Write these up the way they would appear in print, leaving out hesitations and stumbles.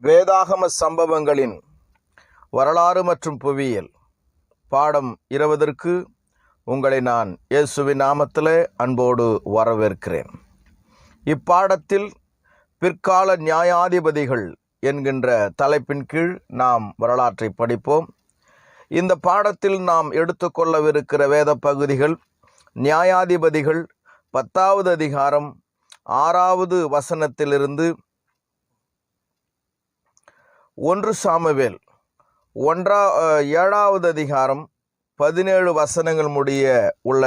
வேதாகம சம்பவங்களின் வரலாறு மற்றும் புவியியல் பாடம் 20ற்கு உங்களை நான் இயேசுவின் நாமத்திலே அன்போடு வரவேற்கிறேன். இப்பாடத்தில் பிற்கால நியாயாதிபதிகள் என்கின்ற தலைப்பின் கீழ் நாம் வரலாற்றை படிப்போம். இந்த பாடத்தில் நாம் எடுத்துக்கொள்ளவிருக்கிற வேத பகுதிகள் நியாயாதிபதிகள் 10வது அதிகாரம் 6வது வசனத்திலிருந்து 1 சாமுவேல் 7வது அதிகாரம் 17 வசனங்கள் முடிய உள்ள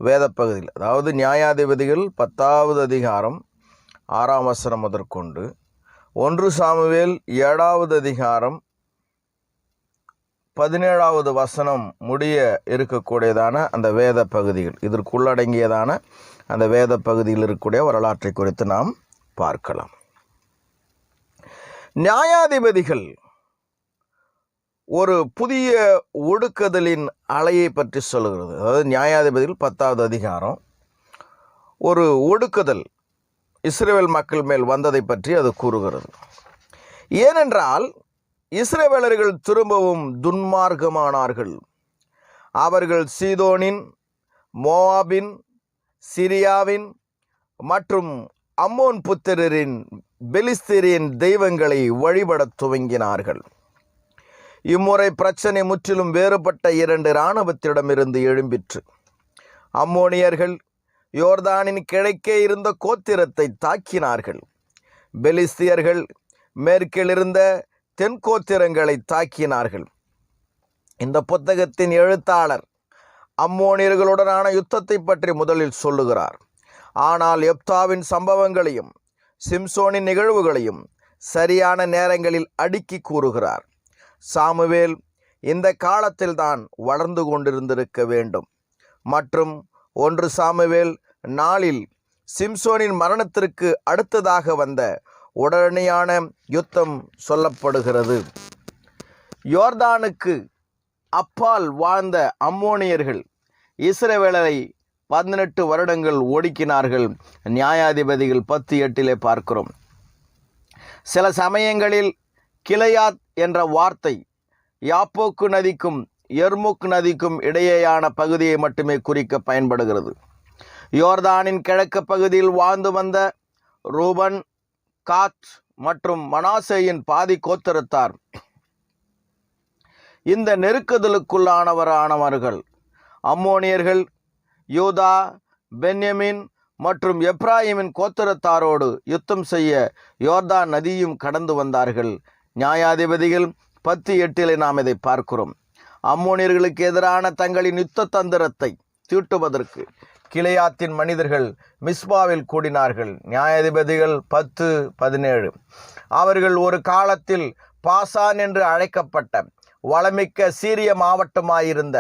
வேத பகுதியில், அதாவது நியாயாதிபதிகள் 10வது அதிகாரம் 6ஆம் வசனம் முதற்கொண்டு 1 சாமுவேல் 7வது அதிகாரம் 17வது வசனம் முடிய இருக்கக்கூடியதான அந்த வேத பகுதிகள், இதற்குள்ளடங்கியதான அந்த வேத பகுதியில் இருக்கக்கூடிய வரலாற்றை குறித்து நாம் பார்க்கலாம். நியாயாதிபதிகள் ஒரு புதிய ஒடுக்குதலின் அலையை பற்றி சொல்கிறது. அதாவது நியாயாதிபதிகள் 10வது அதிகாரம் ஒரு ஒடுக்குதல் இஸ்ரவேல் மக்கள் மேல் வந்ததை பற்றி அது கூறுகிறது. ஏனென்றால் இஸ்ரவேலர்கள் திரும்பவும் துன்மார்க்கமானார்கள். அவர்கள் சீதோனின், மோவாபின், சிரியாவின் மற்றும் அம்மோன் புத்திரரின், பெலிஸ்தீரின் தெய்வங்களை வழிபடத் துவங்கினார்கள். இம்முறை பிரச்சனை முற்றிலும் வேறுபட்ட 2 இராணுவத்திடமிருந்து எழும்பிற்று. அம்மோனியர்கள் யோர்தானின் கிழக்கே இருந்த கோத்திரத்தை தாக்கினார்கள். பெலிஸ்தியர்கள் மேற்கில் இருந்த தென் கோத்திரங்களை தாக்கினார்கள். இந்த புத்தகத்தின் எழுத்தாளர் அம்மோனியர்களுடனான யுத்தத்தை பற்றி முதலில் சொல்லுகிறார். ஆனால் யெப்தாவின் சம்பவங்களையும் சிம்சோனின் நிகழ்வுகளையும் சரியான நேரங்களில் அடுக்கி கூறுகிறார். சாமுவேல் இந்த காலத்தில்தான் வளர்ந்து கொண்டிருந்திருக்க வேண்டும் மற்றும் 1 சாமுவேல் 4 சிம்சோனின் மரணத்திற்கு அடுத்ததாக வந்த உடனடியான யுத்தம் சொல்லப்படுகிறது. யோர்தானுக்கு அப்பால் வாழ்ந்த அம்மோனியர்கள் இஸ்ரவேலரை 18 வருடங்கள் ஒடுக்கினார்கள். நியாயாதிபதிகள் 10:8 பார்க்கிறோம். சில சமயங்களில் கிளையாத் என்ற வார்த்தை யாப்போக்கு நதிக்கும் எர்முக் நதிக்கும் இடையேயான பகுதியை மட்டுமே குறிக்க பயன்படுகிறது. யோர்தானின் கிழக்கு பகுதியில் வாழ்ந்து வந்த ரூபன், காத் மற்றும் மனாசேயின் பாதி கோத்திரத்தார் இந்த நெருக்குதலுக்குள்ளானவரானவர்கள். அம்மோனியர்கள் யூதா, பென்யமின் மற்றும் எப்ராயிமின் கோத்திரத்தாரோடு யுத்தம் செய்ய யோர்தான் நதியும் கடந்து வந்தார்கள். நியாயாதிபதிகள் 10:8 நாம் இதை பார்க்கிறோம். அம்மோனியர்களுக்கு எதிரான தங்களின் யுத்த தந்திரத்தை தீட்டுவதற்கு கிளையாத்தின் மனிதர்கள் மிஸ்பாவில் கூடினார்கள். நியாயாதிபதிகள் 10:17. அவர்கள் ஒரு காலத்தில் பாசான் என்று அழைக்கப்பட்ட வளமிக்க சீரிய மாவட்டமாயிருந்த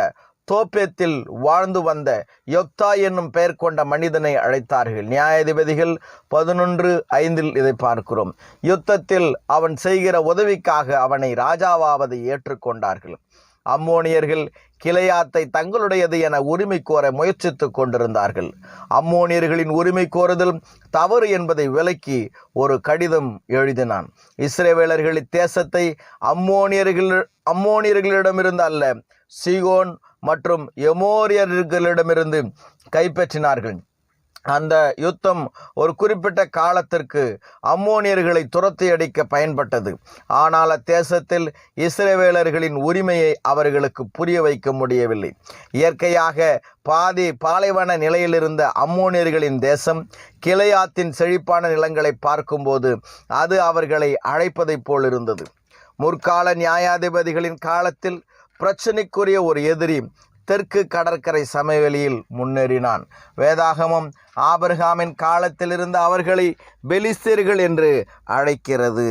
தோப்பேத்தில் வாழ்ந்து வந்த யெப்தா என்னும் பெயர் கொண்ட மனிதனை அழைத்தார்கள். நியாயாதிபதிகள் 11:5 இதை பார்க்கிறோம். யுத்தத்தில் அவன் செய்கிற உதவிக்காக அவனை ராஜாவாவதை ஏற்றுக்கொண்டார்கள். அம்மோனியர்கள் கிளையாத்தை தங்களுடையது என உரிமை கோர முயற்சித்து கொண்டிருந்தார்கள். அம்மோனியர்களின் உரிமை கோருதல் தவறு என்பதை விலக்கி ஒரு கடிதம் எழுதினான். இஸ்ரவேலர்கள் இத்தேசத்தை அம்மோனியர்களிடமிருந்து அல்ல, சீகோன் மற்றும் எமோரியர்களிடமிருந்து கைப்பற்றினார்கள். அந்த யுத்தம் ஒரு குறிப்பிட்ட காலத்திற்கு அம்மோனியர்களை துரத்தி அடிக்க பயன்பட்டது. ஆனால் அத்தேசத்தில் இஸ்ரவேலர்களின் உரிமையை அவர்களுக்கு புரிய வைக்க முடியவில்லை. இயற்கையாக பாதி பாலைவன நிலையிலிருந்த அம்மோனியர்களின் தேசம் கிளையாத்தின் செழிப்பான நிலங்களை பார்க்கும்போது அது அவர்களை அழைப்பதைப் போல் இருந்தது. முற்கால நியாயாதிபதிகளின் காலத்தில் பிரச்சனைக்குரிய ஒரு எதிரி தெற்கு கடற்கரை சமவெளியில் முன்னேறினான். வேதாகமம் ஆபிரகாமின் காலத்திலிருந்து அவர்களை பெலிஸ்தீர்கள் என்று அழைக்கிறது.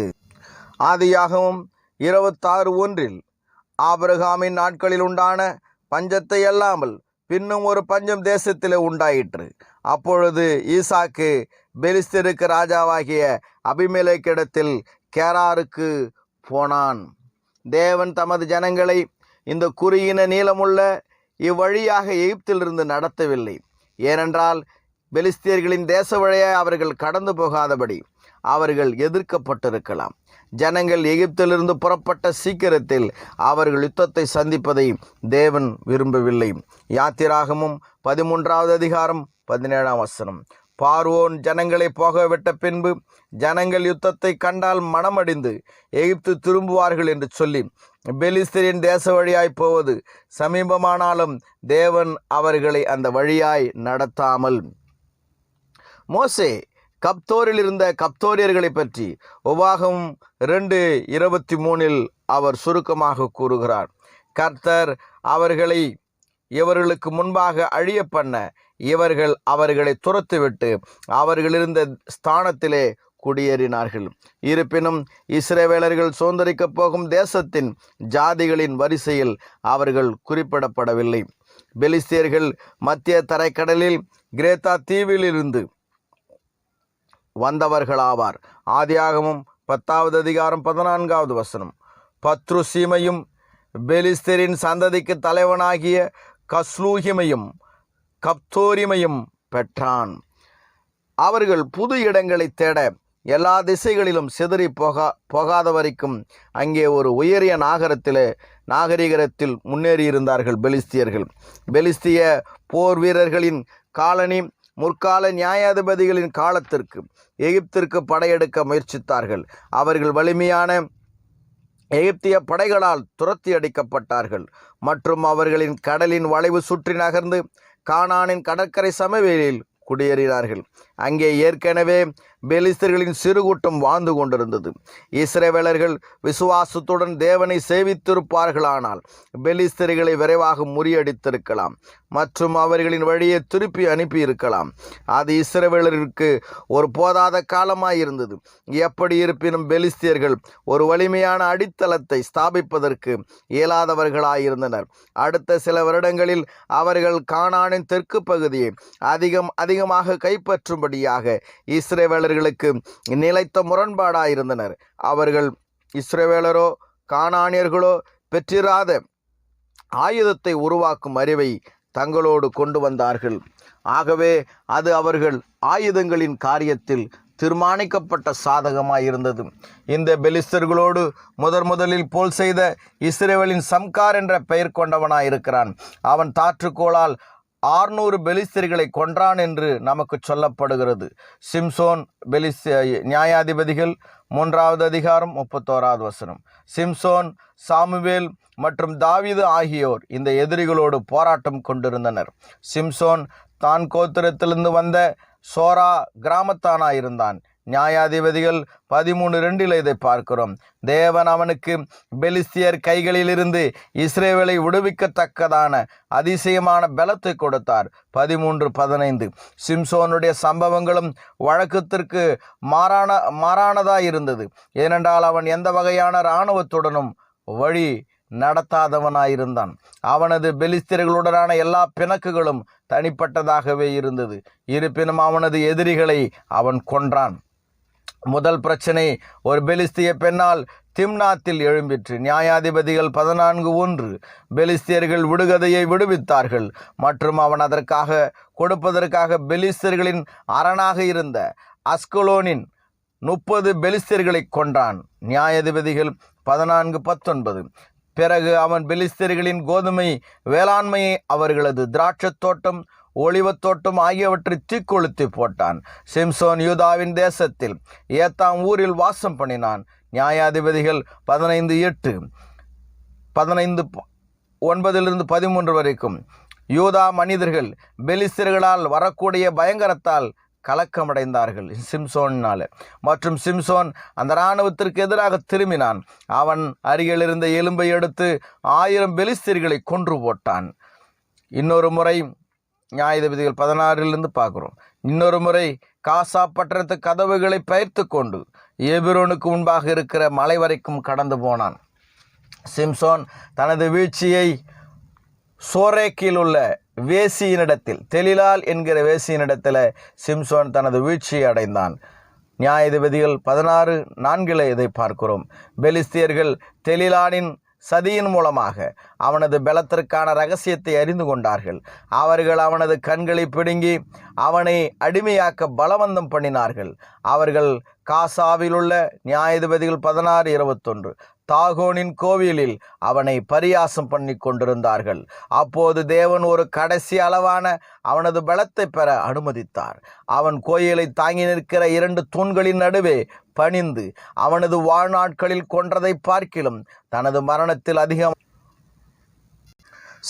ஆதியாகமம் 26:1 ஆபிரகாமின் நாட்களில் உண்டான பஞ்சத்தை அல்லாமல் பின்னும் ஒரு பஞ்சம் தேசத்திலே உண்டாயிற்று. அப்பொழுது ஈசாக்கு பெலிஸ்தருக்கு ராஜாவாகிய அபிமெலேக்கிடத்தில் கேராருக்கு போனான். தேவன் தமது ஜனங்களை இந்த குறுகின நீளமுள்ள இவ்வழியாக எகிப்திலிருந்து நடத்தவில்லை. ஏனென்றால் பெலிஸ்தியர்களின் தேச வழியாக அவர்கள் கடந்து போகாதபடி அவர்கள் எதிர்க்கப்பட்டிருக்கலாம். ஜனங்கள் எகிப்திலிருந்து புறப்பட்ட சீக்கிரத்தில் அவர்கள் யுத்தத்தை சந்திப்பதை தேவன் விரும்பவில்லை. யாத்திராகமும் 13வது அதிகாரம் 17ஆம் வசனம். பார்வோன் ஜனங்களை போகவிட்ட பின்பு ஜனங்கள் யுத்தத்தை கண்டால் மனமடிந்து எகிப்து திரும்புவார்கள் என்று சொல்லி பெலிஸ்தரின் தேச வழியாய் போவது சமீபமானாலும் தேவன் அவர்களை அந்த வழியாய் நடத்தாமல். மோசே கப்தோரில் இருந்த கப்தோரியர்களை பற்றி உபாகமம் 2:23 அவர் சுருக்கமாக கூறுகிறார். கர்த்தர் அவர்களை இவர்களுக்கு முன்பாக அழிய பண்ண இவர்கள் அவர்களை துரத்துவிட்டு அவர்களிருந்த ஸ்தானத்திலே குடியேறினார்கள். இருப்பினும் இஸ்ரவேலர்கள் சுதந்தரிக்கப் போகும் தேசத்தின் ஜாதிகளின் வரிசையில் அவர்கள் குறிப்பிடப்படவில்லை. பெலிஸ்தியர்கள் மத்திய தரைக்கடலில் கிரேத்தா தீவிலிருந்து வந்தவர்களாவார். ஆதியாகமம் 10வது அதிகாரம் 14வது வசனம். பத்ருசீமையும் பெலிஸ்தரின் சந்ததிக்கு தலைவனாகிய கஸ்லூஹிமையும் கப்தோரிமையும் பெற்றான். அவர்கள் புது இடங்களை தேட எல்லா திசைகளிலும் சிதறி போகாத வரைக்கும் அங்கே ஒரு உயரிய நாகரிகத்தில் முன்னேறியிருந்தார்கள் பெலிஸ்தியர்கள். பெலிஸ்திய போர் வீரர்களின் காலனி முற்கால நியாயாதிபதிகளின் காலத்திற்கு எகிப்திற்கு படையெடுக்க முயற்சித்தார்கள். அவர்கள் வலிமையான எகிப்திய படைகளால் துரத்தி அடிக்கப்பட்டார்கள் மற்றும் அவர்களின் கடலின் வளைவு சுற்றி நகர்ந்து கானானின் கடற்கரை சமவெளியில் குடியேறினார்கள். அங்கே ஏற்கனவே பெலிஸ்தர்களின் சிறு கூட்டம் வாழ்ந்து கொண்டிருந்தது. இஸ்ரவேலர்கள் விசுவாசத்துடன் தேவனை சேவித்திருப்பார்களானால் பெலிஸ்தர்களை விரைவாக முறியடித்திருக்கலாம் மற்றும் அவர்களின் வழியை திருப்பி அனுப்பியிருக்கலாம். அது இஸ்ரவேலருக்கு ஒரு போதாத காலமாயிருந்தது. எப்படி இருப்பினும் பெலிஸ்தியர்கள் ஒரு வலிமையான அடித்தளத்தை ஸ்தாபிப்பதற்கு இயலாதவர்களாயிருந்தனர். அடுத்த சில வருடங்களில் அவர்கள் கானானின் தெற்கு பகுதியை அதிகமாக கைப்பற்றும்படியாக இஸ்ரவேலர்களுக்கு நிலைத்த முரண்பாடாயிருந்தனர். அவர்கள் இஸ்ரவேலரோ கானானியர்களோ பெற்றிராத ஆயுதத்தை உருவாக்கும் அறிவை தங்களோடு கொண்டு வந்தார்கள். ஆகவே அது அவர்கள் ஆயுதங்களின் காரியத்தில் தீர்மானிக்கப்பட்ட சாதகமாயிருந்தது. இந்த பெலிஸ்தர்களோடு முதலில் போல் செய்த இஸ்ரவேலின் சம்கார் என்ற பெயர் கொண்டவனாயிருக்கிறான். அவன் தாற்றுக்கோளால் 600 பெலிஸ்தர்களை கொன்றான் என்று நமக்கு சொல்லப்படுகிறது. சிம்சோன் நியாயாதிபதிகள் 3வது அதிகாரம் 31வது வசனம். சிம்சோன், சாமுவேல் மற்றும் தாவீது ஆகியோர் இந்த எதிரிகளோடு போராட்டம் கொண்டிருந்தனர். சிம்சோன் தான் கோத்திரத்திலிருந்து வந்த சோரா கிராமத்தானாயிருந்தான். நியாயாதிபதிகள் 13:2 இதை பார்க்கிறோம். தேவன் அவனுக்கு பெலிஸ்தியர் கைகளிலிருந்து இஸ்ரவேலை விடுவிக்கத்தக்கதான அதிசயமான பலத்தை கொடுத்தார். 13:15. சிம்சோனுடைய சம்பவங்களும் வழக்கத்திற்கு மாறானதாயிருந்தது. ஏனென்றால் அவன் எந்த வகையான இராணுவத்துடனும் வழி நடத்தாதவனாயிருந்தான். அவனது பெலிஸ்தியர்களுடனான எல்லா பிணக்குகளும் தனிப்பட்டதாகவே இருந்தது. இருப்பினும் அவனது எதிரிகளை அவன் கொன்றான். முதல் பிரச்சனை ஒரு பெலிஸ்திய பெண்ணால் திம்னாத்தில் எழும்பிற்று. நியாயாதிபதிகள் 14:1. பெலிஸ்தியர்கள் விடுகதையை விடுவித்தார்கள் மற்றும் அவன் அதற்காக கொடுப்பதற்காக பெலிஸ்தியர்களின் அரணாக இருந்த அஸ்கலோனின் 30 பெலிஸ்தியர்களை கொன்றான். நியாயாதிபதிகள் 14:19. பிறகு அவன் பெலிஸ்தியர்களின் கோதுமை வேளாண்மையை, அவர்களது திராட்சத் தோட்டம், ஒலிவத் தோட்டம் ஆகியவற்றை தீக்கொளுத்தி போட்டான். சிம்சோன் யூதாவின் தேசத்தில் ஏத்தாம் ஊரில் வாசம் பண்ணினான். நியாயாதிபதிகள் 15:8. 15:9-13 வரைக்கும். யூதா மனிதர்கள் பெலிஸ்தர்களால் வரக்கூடிய பயங்கரத்தால் கலக்கமடைந்தார்கள் சிம்சோனால். மற்றும் சிம்சோன் அந்த இராணுவத்திற்கு எதிராக திரும்பினான். அவன் அருகில் இருந்த எலும்பை எடுத்து 1000 பெலிஸ்தர்களை கொன்று போட்டான். இன்னொரு முறை நியாயாதிபதிகள் 16 பார்க்குறோம். இன்னொரு முறை காசா பட்டணத்து கதவுகளை பெயர்த்து கொண்டு எபிரோனுக்கு முன்பாக இருக்கிற மலை வரைக்கும் கடந்து போனான். சிம்சோன் தனது வீழ்ச்சியை சோரேக்கில் உள்ள வேசியினிடத்தில், தெலிலால் என்கிற வேசியினிடத்தில் சிம்சோன் தனது வீழ்ச்சியை அடைந்தான். நியாயாதிபதிகள் 16:4 இதை பார்க்கிறோம். பெலிஸ்தியர்கள் தெலிலானின் சதியின் மூலமாக அவனது பலத்திற்கான இரகசியத்தை அறிந்து கொண்டார்கள். அவர்கள் அவனது கண்களை பிடுங்கி அவனை அடிமையாக்க பலவந்தம் பண்ணினார்கள். அவர்கள் காசாவில் உள்ள நியாயாதிபதிகள் 16:21. தாகோனின் கோவிலில் அவனை பரியாசம் பண்ணி கொண்டிருந்தார்கள். அப்போது தேவன் ஒரு கடைசி அளவான அவனது பலத்தை பெற அனுமதித்தார். அவன் கோயிலை தாங்கி நிற்கிற 2 தூண்களின் நடுவே பணிந்து அவனது வாழ்நாட்களில் கொன்றதை பார்க்கிலும் தனது மரணத்தில் அதிகம்.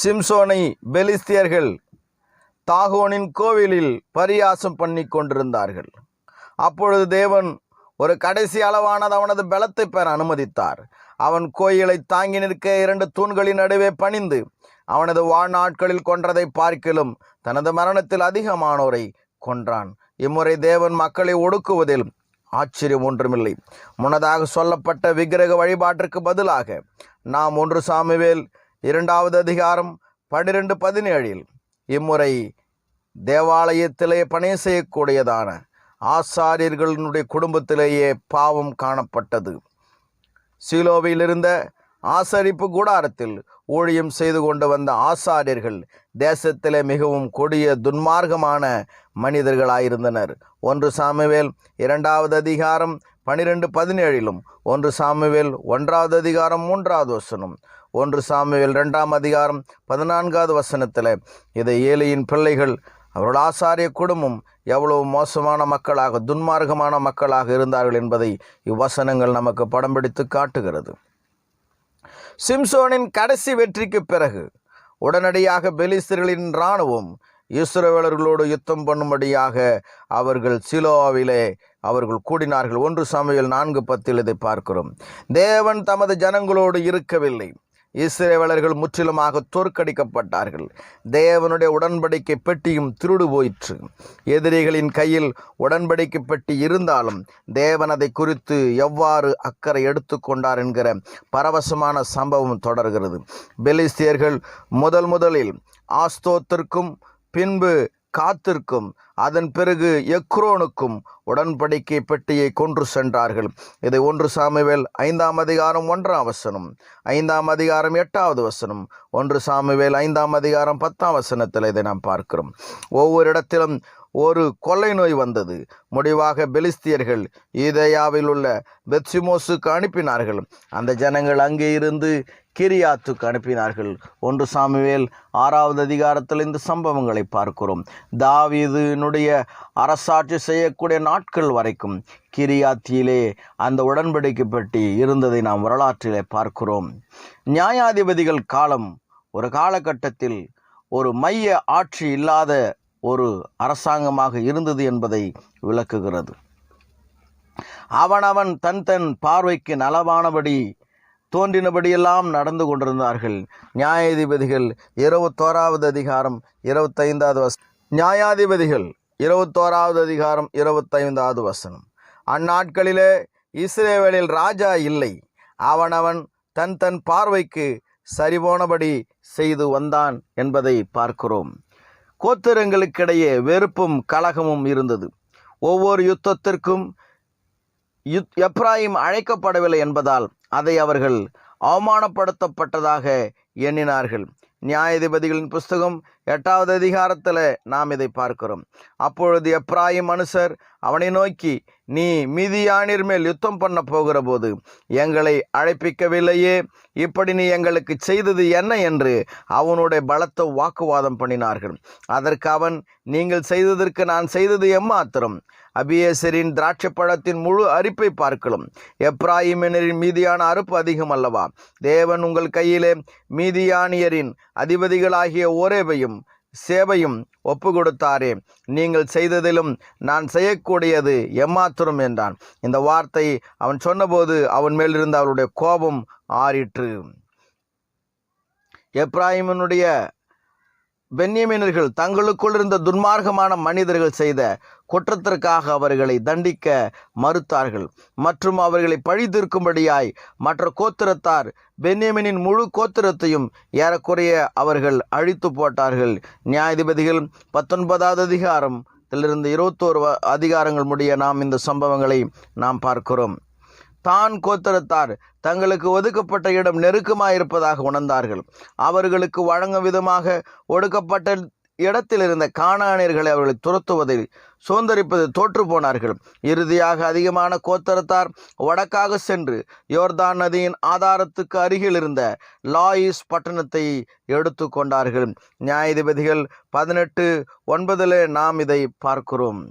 சிம்சோனை பெலிஸ்தியர்கள் தாகோனின் கோவிலில் பரியாசம் பண்ணி கொண்டிருந்தார்கள். அப்பொழுது தேவன் ஒரு கடைசி அளவானது அவனது பலத்தை பெற அனுமதித்தார். அவன் கோயிலை தாங்கி நிற்க 2 தூண்களின் நடுவே பணிந்து அவனது வாழ்நாட்களில் கொன்றதை பார்க்கிலும் தனது மரணத்தில் அதிகமானோரை கொன்றான். இம்முறை தேவன் மக்களை ஒடுக்குவதில் ஆச்சரியம் ஒன்றுமில்லை. முன்னதாக சொல்லப்பட்ட விக்கிரக வழிபாட்டிற்கு பதிலாக நாம் 1 சாமுவேல் 2வது அதிகாரம் 12-17 இம்முறை தேவாலயத்திலே பணி செய்யக்கூடியதான ஆசாரியர்களுடைய குடும்பத்திலேயே பாவம் காணப்பட்டது. சீலோவில் இருந்த ஆசரிப்பு கூடாரத்தில் ஊழியம் செய்து கொண்டு வந்த ஆசாரியர்கள் தேசத்திலே மிகவும் கொடிய துன்மார்க்கமான மனிதர்களாயிருந்தனர். 1 சாமுவேல் 2வது அதிகாரம் 12-17 1 சாமுவேல் 1வது அதிகாரம் 3வது வசனம் 1 சாமுவேல் 2ஆம் அதிகாரம் 14வது வசனத்தில் இதை ஏலியின் பிள்ளைகள் அவர்கள் ஆசாரிய குடும்பம் எவ்வளவு மோசமான மக்களாக துன்மார்க்கமான மக்களாக இருந்தார்கள் என்பதை இவ்வசனங்கள் நமக்கு படம் பிடித்து காட்டுகிறது. சிம்சோனின் கடைசி வெற்றிக்கு பிறகு உடனடியாக பெலிஸ்தர்களின் இராணுவம் இஸ்ரவேலர்களோடு யுத்தம் பண்ணும்படியாக அவர்கள் சீலோவிலே அவர்கள் கூடினார்கள். 1 சாமுவேல் 4:10 இதை பார்க்கிறோம். தேவன் தமது ஜனங்களோடு இருக்கவில்லை. இஸ்ரவேலர்கள் முற்றிலுமாக தோற்கடிக்கப்பட்டார்கள். தேவனுடைய உடன்படிக்கை பெட்டியும் திருடு போயிற்று. எதிரிகளின் கையில் உடன்படிக்கை பெட்டி இருந்தாலும் தேவன் அதை குறித்து எவ்வாறு அக்கறை எடுத்துக்கொண்டார் என்கிற பரவசமான சம்பவம் தொடர்கிறது. பெலிஸ்தியர்கள் முதலில் ஆஸ்தோத்திற்கும் பின்பு காத்திற்கும் அதன் பிறகு எக்ரோனுக்கும் உடன்படிக்கை பெட்டியை கொன்று சென்றார்கள். இதை 1 சாமுவேல் 5ஆம் அதிகாரம் 1ஆம் வசனம் 5ஆம் அதிகாரம் 8வது வசனம் 1 சாமுவேல் 5ஆம் அதிகாரம் 10ஆம் வசனத்தில் இதை நாம் பார்க்கிறோம். ஒவ்வொரு இடத்திலும் ஒரு கொள்ளை நோய் வந்தது. முடிவாக பெலிஸ்தியர்கள் யூதேயாவில் உள்ள பெத்சிமோசுக்கு அனுப்பினார்கள். அந்த ஜனங்கள் அங்கே இருந்து கிரியாத்துக்கு அனுப்பினார்கள். 1 சாமுவேல் 6வது அதிகாரத்தில் இந்த சம்பவங்களை பார்க்கிறோம். தாவீதினுடைய அரசாட்சி செய்யக்கூடிய நாட்கள் வரைக்கும் கிரியாத்தியிலே அந்த உடன்படிக்கை பெட்டி இருந்ததை நாம் வரலாற்றிலே பார்க்கிறோம். நியாயாதிபதிகள் காலம் ஒரு காலகட்டத்தில் ஒரு மைய ஆட்சி இல்லாத ஒரு அரசாங்கமாக இருந்தது என்பதை விளக்குகிறது. அவனவன் தன் பார்வைக்கு நலவானபடி தோன்றினபடியெல்லாம் நடந்து கொண்டிருந்தார்கள். நியாயாதிபதிகள் 21வது அதிகாரம் 25வது வசனம். நியாயாதிபதிகள் 21வது அதிகாரம் 25வது வசனம். அந்நாட்களிலே இஸ்ரவேலில் ராஜா இல்லை. அவனவன் தன் பார்வைக்கு சரிபோனபடி செய்து வந்தான் என்பதை பார்க்கிறோம். கோத்திரங்களுக்கிடையே வெறுப்பும் கலகமும் இருந்தது. ஒவ்வொரு யுத்தத்திற்கும் எப்ராயிம் அழைக்கப்படவில்லை என்பதால் அதை அவர்கள் அவமானப்படுத்தப்பட்டதாக எண்ணினார்கள். நியாயாதிபதிகளின் புஸ்தகம் 8வது அதிகாரத்தில் நாம் இதை பார்க்கிறோம். அப்பொழுது எப்ராயிம் மனுஷர் அவனை நோக்கி, நீ மீதியானிர் மேல் யுத்தம் பண்ண போகிற போது எங்களை அழைப்பிக்கவில்லையே, இப்படி நீ எங்களுக்கு செய்தது என்ன என்று அவனுடைய பலத்த வாக்குவாதம் பண்ணினார்கள். அதற்கு அவன், நீங்கள் செய்ததற்கு நான் செய்தது எம்மாத்திரம்? அபியேசரின் திராட்சை பழத்தின் முழு அரிப்பை பார்க்கலாம். எப்ராயிமினரின் மீதியான அறுப்பு அதிகம் அல்லவா? தேவன் உங்கள் கையிலே மீதியானியரின் அதிபதிகளாகிய ஓரேபையும் சேவையும் ஒப்பு கொடுத்தாரே, நீங்கள் செய்ததிலும் நான் செய்யக்கூடியது எம்மாத்திரம் என்றான். இந்த வார்த்தை அவன் சொன்னபோது அவன் மேலிருந்து அவருடைய கோபம் ஆறிற்று. எப்ராயிமினுடைய பென்யமீனர்கள் தங்களுக்குள் இருந்த துன்மார்க்கமான மனிதர்கள் செய்த குற்றத்திற்காக அவர்களை தண்டிக்க மறுத்தார்கள். மற்றும் அவர்களை பழி தீர்க்கும்படியாய் மற்ற கோத்திரத்தார் பென்யமீனின் முழு கோத்திரத்தையும் ஏறக்குறைய அவர்கள் அழித்து போட்டார்கள். நியாயாதிபதிகள் 19வது அதிகாரத்திலிருந்து 21 அதிகாரங்கள் முடிய நாம் இந்த சம்பவங்களை நாம் பார்க்கிறோம். தான் கோத்திரத்தார் தங்களுக்கு ஒதுக்கப்பட்ட இடம் நெருக்கமாயிருப்பதாக உணர்ந்தார்கள். அவர்களுக்கு வழங்கும் விதமாக ஒடுக்கப்பட்ட இடத்தில் இருந்த கானானியர்களை அவர்களை துரத்துவதை சுதந்தரிப்பது தோற்று போனார்கள். இறுதியாக அதிகமான கோத்திரத்தார் வடக்காக சென்று யோர்தான் நதியின் ஆதாரத்துக்கு அருகில் இருந்த லாயிஸ் பட்டணத்தை எடுத்து கொண்டார்கள். நியாயாதிபதிகள் 18:9 நாம் இதை பார்க்கிறோம்.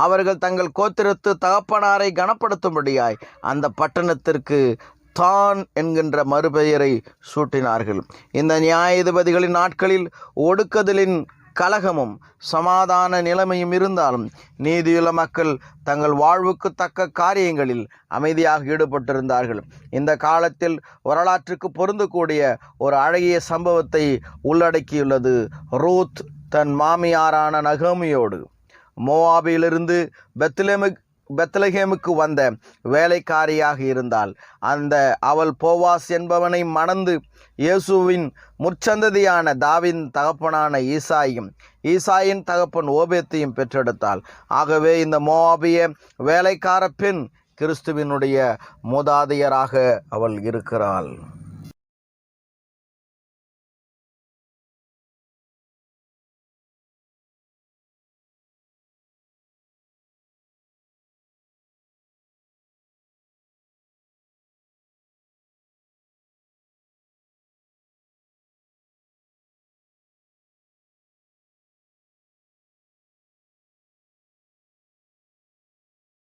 அவர்கள் தங்கள் கோத்திரத்து தகப்பனாரை கனப்படுத்தும்படியாய் அந்த பட்டணத்திற்கு தான் என்கின்ற மறுபெயரை சூட்டினார்கள். இந்த நியாயாதிபதிகளின் நாட்களில் ஒடுக்குதலின் கலகமும் சமாதான நிலைமையும் இருந்தாலும் நீதியுள்ள மக்கள் தங்கள் வாழ்வுக்கு தக்க காரியங்களில் அமைதியாக ஈடுபட்டிருந்தார்கள். இந்த காலத்தில் வரலாற்றுக்கு பொருந்தக்கூடிய ஒரு அழகிய சம்பவத்தை உள்ளடக்கியுள்ளது. ரூத் தன் மாமியாரான நகோமியோடு மோவாபிலிருந்து பெத்லகேமுக்கு வந்த வேலைக்காரியாக இருந்தால் அவள் போவாஸ் என்பவனை மணந்து இயேசுவின் முற்சந்ததியான தாவீதின் தகப்பனான ஈசாயின் தகப்பன் ஓபேத்தையும் பெற்றெடுத்தாள். ஆகவே இந்த மோவாபிய வேலைக்கார பெண் கிறிஸ்துவினுடைய மூதாதையராக அவள் இருக்கிறாள்.